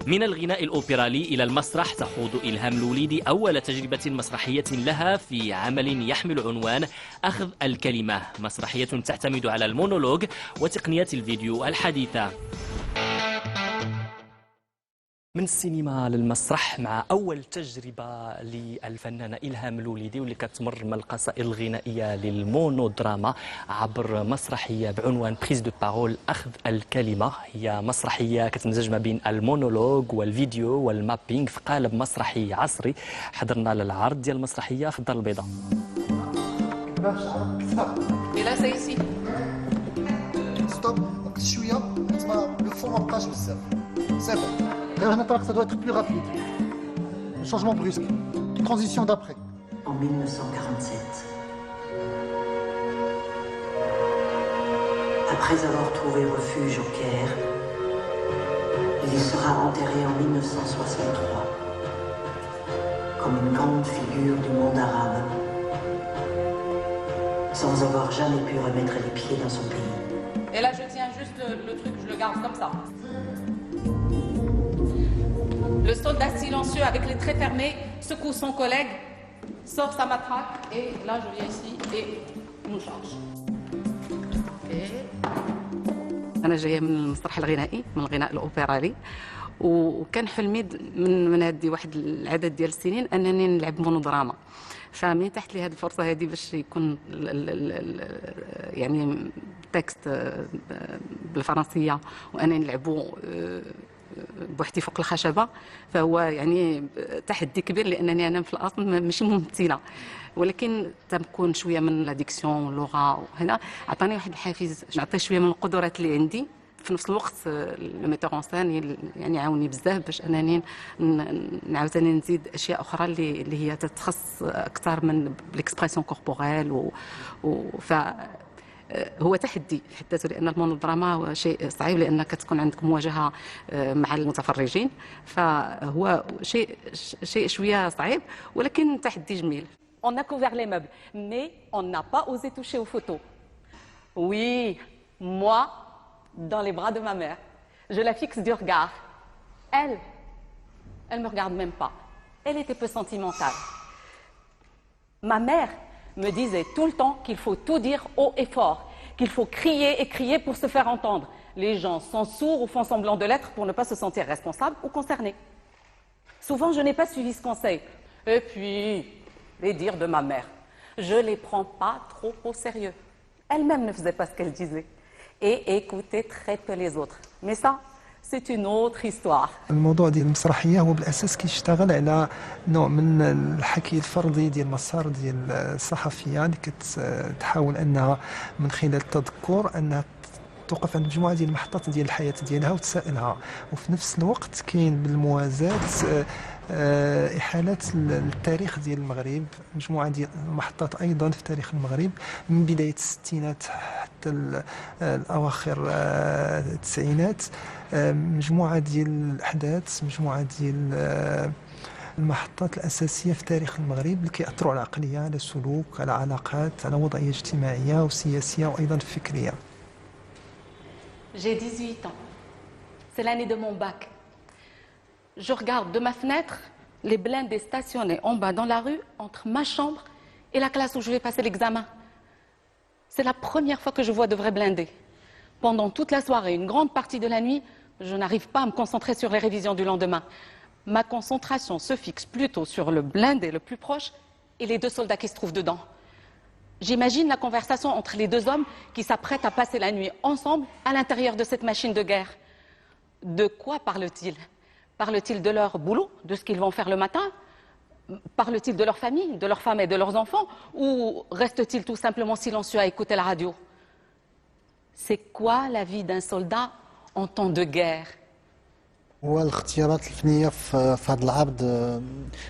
من الغناء الأوبرالي إلى المسرح تخوض إلهام لوليدي أول تجربة مسرحية لها في عمل يحمل عنوان أخذ الكلمة، مسرحية تعتمد على المونولوج وتقنيات الفيديو الحديثة. من السينما للمسرح مع أول تجربة للفنانة إلهام لوليدي واللي كتمر من القصائد الغنائية للمونودراما عبر مسرحية بعنوان بريز دو بارول أخذ الكلمة. هي مسرحية كتمزج ما بين المونولوج والفيديو والمابينغ في قالب مسرحي عصري. حضرنا للعرض ديال المسرحية في الدار البيضاء. لا سيسي ستوب شوية تسمى لو فون ما بقاش بزاف سي بون. Ça doit être plus rapide. Le changement brusque. Transition d'après. En 1947, après avoir trouvé refuge au Caire, il sera enterré en 1963 comme une grande figure du monde arabe, sans avoir jamais pu remettre les pieds dans son pays. Et là, je tiens juste le truc, je le garde comme ça. Le soldat silencieux avec les traits fermés secoue son collègue, sort sa matraque et là je viens ici et nous charge. أنا جاية من المسرح الغنائي، من الغناء الأوبرالي، وكان حلمي من هذه واحد العدد ديال السنين أنني نلعب مونودراما. فمن تحت لي هذه الفرصة هذه باش يكون يعني تكست بالفرنسية وأنني نلعبو بوحدي فوق الخشبه، فهو يعني تحدي كبير لانني انا في الاصل ماشي ممثله، ولكن تكون شويه من لاديكسيون واللغه. وهنا عطاني واحد الحافز، نعطي شويه من القدرات اللي عندي. في نفس الوقت الميتور اون سان يعني عاوني بزاف باش انني عاوتاني نزيد اشياء اخرى اللي هي تتخص اكثر من الاكسبرسيون كوربوريل ف هو تحدي في حد ذاته، لان المونودراما هو شيء صعيب لانك تكون عندك مواجهه مع المتفرجين، فهو شيء شويه صعيب ولكن تحدي جميل. On a couvert les meubles, mais on n'a pas osé toucher aux photos. Oui, moi, dans les bras de ma mère, je la fixe du regard. Elle me regarde même pas. Elle était peu sentimentale. Ma mère me disait tout le temps qu'il faut tout dire haut et fort, qu'il faut crier et crier pour se faire entendre. Les gens sont sourds ou font semblant de l'être pour ne pas se sentir responsables ou concernés. Souvent, je n'ai pas suivi ce conseil. Et puis, les dires de ma mère, je ne les prends pas trop au sérieux. Elle-même ne faisait pas ce qu'elle disait et écoutait très peu les autres. Mais ça, c'est une autre histoire. الموضوع ديال المسرحيه هو بالاساس كيشتغل على نوع من الحكي الفردي ديال المسار ديال الصحفيه اللي كتحاول انها من خلال التذكر انها توقف عند مجموعه ديال المحطات ديال الحياه ديالها وتسائلها، وفي نفس الوقت كاين بالموازاه إحالة التاريخ ديال المغرب، مجموعة ديال المحطات أيضا في تاريخ المغرب من بداية الستينات حتى الأواخر التسعينات، مجموعة ديال الأحداث، مجموعة ديال المحطات الأساسية في تاريخ المغرب اللي كيأثروا على العقلية، على السلوك، على العلاقات، على وضعية اجتماعية وسياسية وأيضا فكرية. J'ai 18 ans. C'est l'année de mon bac. Je regarde de ma fenêtre les blindés stationnés en bas dans la rue entre ma chambre et la classe où je vais passer l'examen. C'est la première fois que je vois de vrais blindés. Pendant toute la soirée, une grande partie de la nuit, je n'arrive pas à me concentrer sur les révisions du lendemain. Ma concentration se fixe plutôt sur le blindé le plus proche et les deux soldats qui se trouvent dedans. J'imagine la conversation entre les deux hommes qui s'apprêtent à passer la nuit ensemble à l'intérieur de cette machine de guerre. De quoi parlent-ils? Parlent-ils de leur boulot, de ce qu'ils vont faire le matin? Parlent-ils de leur famille, de leurs femmes et de leurs enfants? Ou restent-ils tout simplement silencieux à écouter la radio? C'est quoi la vie d'un soldat en temps de guerre? هو الاختيارات الفنيه في هذا العرض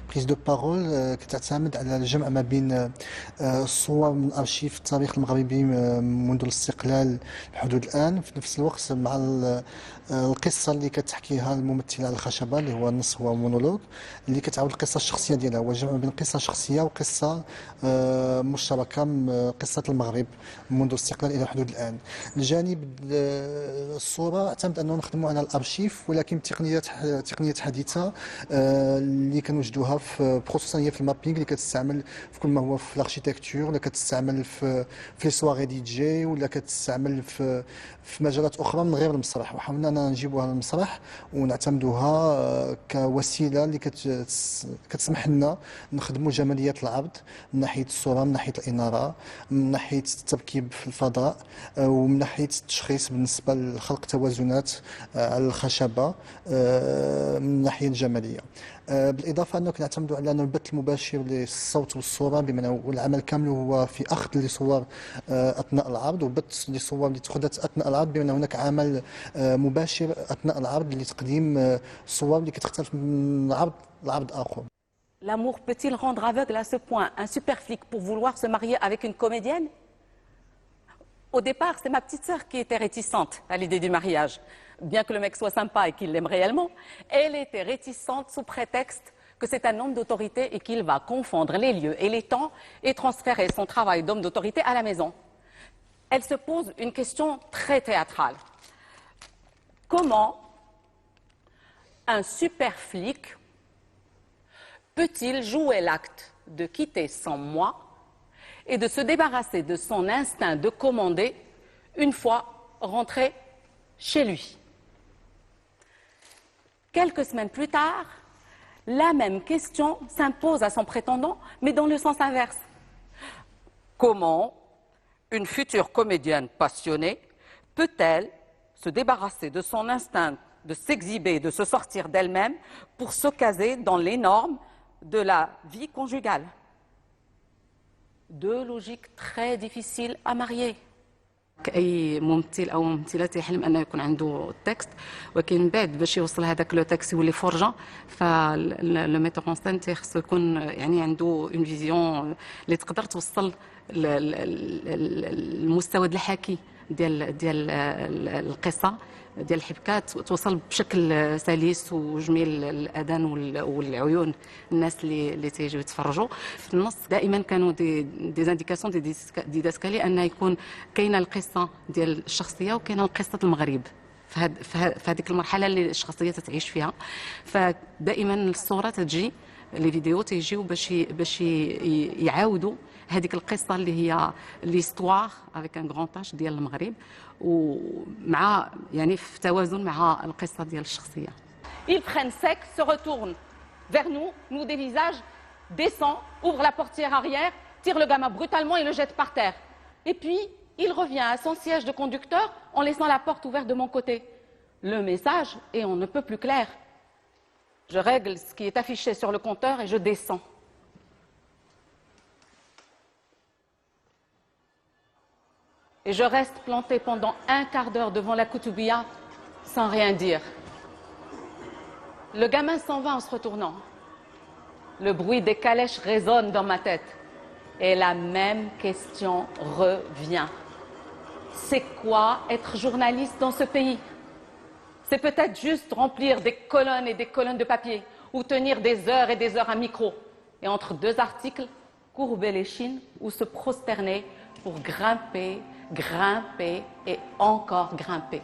بريز دو بارول كتعتمد على الجمع ما بين الصور من ارشيف التاريخ المغربي منذ الاستقلال لحدود الان، في نفس الوقت مع القصه اللي كتحكيها الممثله على الخشبه اللي هو النص هو مونولوج اللي كتعاود القصه الشخصيه ديالها، هو جمع بين قصه شخصيه وقصه مشتركه، قصه المغرب منذ الاستقلال الى حدود الان. الجانب الصوره اعتمد انه نخدموا على الارشيف، ولكن تقنيات حديثه اللي كنوجدوها خصوصا هي في المابينغ اللي كتستعمل في كل ما هو في الاركيتكتور، ولا كتستعمل في لي سواغي دي جي، ولا كتستعمل في مجالات اخرى من غير المسرح. وحاولنا اننا نجيبوها للمسرح ونعتمدوها كوسيله اللي كتسمح لنا نخدموا جماليه العرض من ناحيه الصوره، من ناحيه الاناره، من ناحيه التركيب في الفضاء، ومن ناحيه التشخيص بالنسبه لخلق توازنات على الخشبه من الناحيه الجماليه. بالاضافه انه كنعتمدوا على البث المباشر للصوت والصوره، بمعنى العمل كامل هو في اخذ لصور اثناء العرض وبث لصور اللي تأخذت اثناء العرض، بمعنى هناك عمل مباشر اثناء العرض لتقديم صور اللي كتختلف من عرض اخر. L'amour peut-il rendre aveugle à ce point un super flic pour vouloir se marier avec une comédienne? Au départ, c'est ma petite sœur qui était réticente à l'idée du mariage. Bien que le mec soit sympa et qu'il l'aime réellement, elle était réticente sous prétexte que c'est un homme d'autorité et qu'il va confondre les lieux et les temps et transférer son travail d'homme d'autorité à la maison. Elle se pose une question très théâtrale. Comment un super flic peut-il jouer l'acte de quitter son moi et de se débarrasser de son instinct de commander une fois rentré chez lui? Quelques semaines plus tard, la même question s'impose à son prétendant, mais dans le sens inverse. Comment une future comédienne passionnée peut-elle se débarrasser de son instinct de s'exhiber, de se sortir d'elle-même pour se caser dans les normes de la vie conjugale? Deux logiques très difficiles à marier. اي ممثل او ممثله تيحلم انه يكون عنده التكست، ولكن من بعد باش يوصل هذاك لو تكست يولي فرجه، فلو ميتور اون سين تيخصو يكون يعني عنده اون فيزيون اللي تقدر توصل المستوى الحكي ديال القصه ديال الحبكات، توصل بشكل سلس وجميل الاذان والعيون الناس اللي تيجيو يتفرجوا. في النص دائما كانوا دي زانديكاسيون دي داسكالي ان يكون كاينه القصه ديال الشخصيه وكاينه قصه المغرب في هذيك المرحله اللي الشخصيه تتعيش فيها. فدائما الصوره تجي، لي فيديو تيجيو باش يعاودوا هذيك القصه اللي هي ليستوار افيك ان غران تاش ديال المغرب، ومع يعني في توازن مع القصه ديال الشخصيه. Ils prennent sec, se retournent vers nous, nous des visages, descend, ouvre la portière arrière, tire le gamin brutalement et le jette par terre. Et puis, il revient à son siège de conducteur en laissant la porte ouverte de mon côté. Le message est on ne peut plus clair. Je règle ce qui est affiché sur le compteur et je descends. Et je reste plantée pendant un quart d'heure devant la Koutoubia sans rien dire. Le gamin s'en va en se retournant. Le bruit des calèches résonne dans ma tête. Et la même question revient. C'est quoi être journaliste dans ce pays? C'est peut-être juste remplir des colonnes et des colonnes de papier ou tenir des heures et des heures à micro. Et entre deux articles, courber les chines ou se prosterner pour grimper, grimper et encore grimper.